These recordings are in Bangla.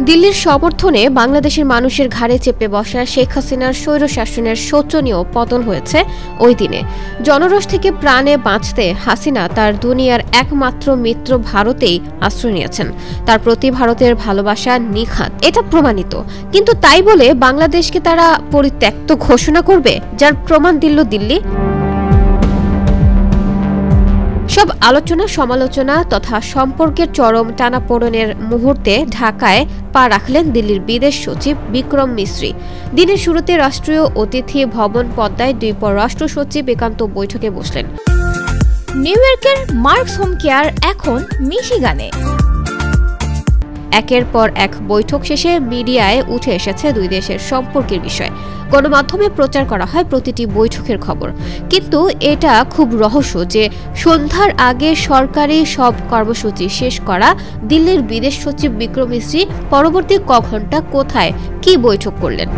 দিল্লির সমর্থনে বাংলাদেশের মানুষের ঘাড়ে চেপে বসা শেখ হাসিনার স্বৈরশাসনের শোচনীয় পতন হয়েছে ওই দিনে। জনরোষ থেকে প্রাণে বাঁচতে হাসিনা তার দুনিয়ার একমাত্র মিত্র ভারতেই আশ্রয় নিয়েছেন। তার প্রতি ভারতের ভালোবাসা নিখাত, এটা প্রমাণিত। কিন্তু তাই বলে বাংলাদেশকে তারা পরিত্যক্ত ঘোষণা করবে, যার প্রমাণ দিল দিল্লি? সব আলোচনা সমালোচনা তথা সম্পর্কের চরম টানাপোড়েনের মুহূর্তে ঢাকায় পা রাখলেন দিল্লির বিদেশ সচিব বিক্রম মিশ্রি। দিনের শুরুতে রাষ্ট্রীয় অতিথি ভবন পদ্মায় দুই পররাষ্ট্র সচিব একান্ত বৈঠকে বসলেন। নিউ ইয়র্কের মার্কস হোম কেয়ার এখন মিশিগানে। একের পর এক বৈঠক শেষে মিডিয়ায় উঠে এসেছে দুই দেশের সম্পর্কের বিষয়। গণমাধ্যমে প্রচার করা হয় প্রতিটি বৈঠকের খবর, কিন্তু এটা খুব রহস্য যে সন্ধ্যার আগে সরকারি সব কর্মসূচি শেষ করা দিল্লির বিদেশ সচিব বিক্রম মিশ্রি পরবর্তী ঘণ্টা কোথায় কি বৈঠক করলেন।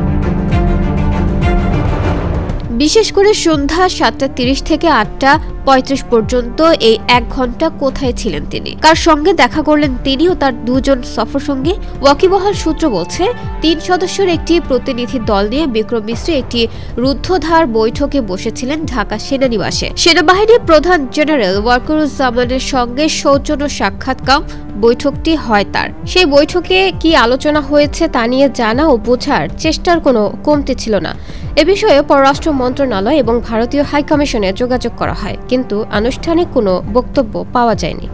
বিশেষ করে সন্ধ্যা 7:30 থেকে 8:35 পর্যন্ত এই 1 ঘন্টা কোথায় ছিলেন তিনি, কার সঙ্গে দেখা করলেন তিনি ও তার দুজন সফরসঙ্গী। ওয়াকিবহাল সূত্র বলছে, 3 সদস্যের একটি প্রতিনিধি দল নিয়ে বিক্রম মিশ্রি একটি রুদ্ধদ্বার বৈঠকে বসেছিলেন ঢাকা সেনানিবাসে। সেনাবাহিনীর প্রধান জেনারেল ওয়াকারুজ্জামানের সঙ্গে সৌজন্য সাক্ষাৎকার বৈঠকটি হয় তার। সেই বৈঠকে কি আলোচনা হয়েছে তা নিয়ে জানা ও বোঝার চেষ্টার কোনো কমতি ছিল না। এ বিষয়ে পররাষ্ট্র মন্ত্রণালয় এবং ভারতীয় হাইকমিশনে যোগাযোগ করা হয়, কিন্তু আনুষ্ঠানিক কোনো বক্তব্য পাওয়া যায়নি।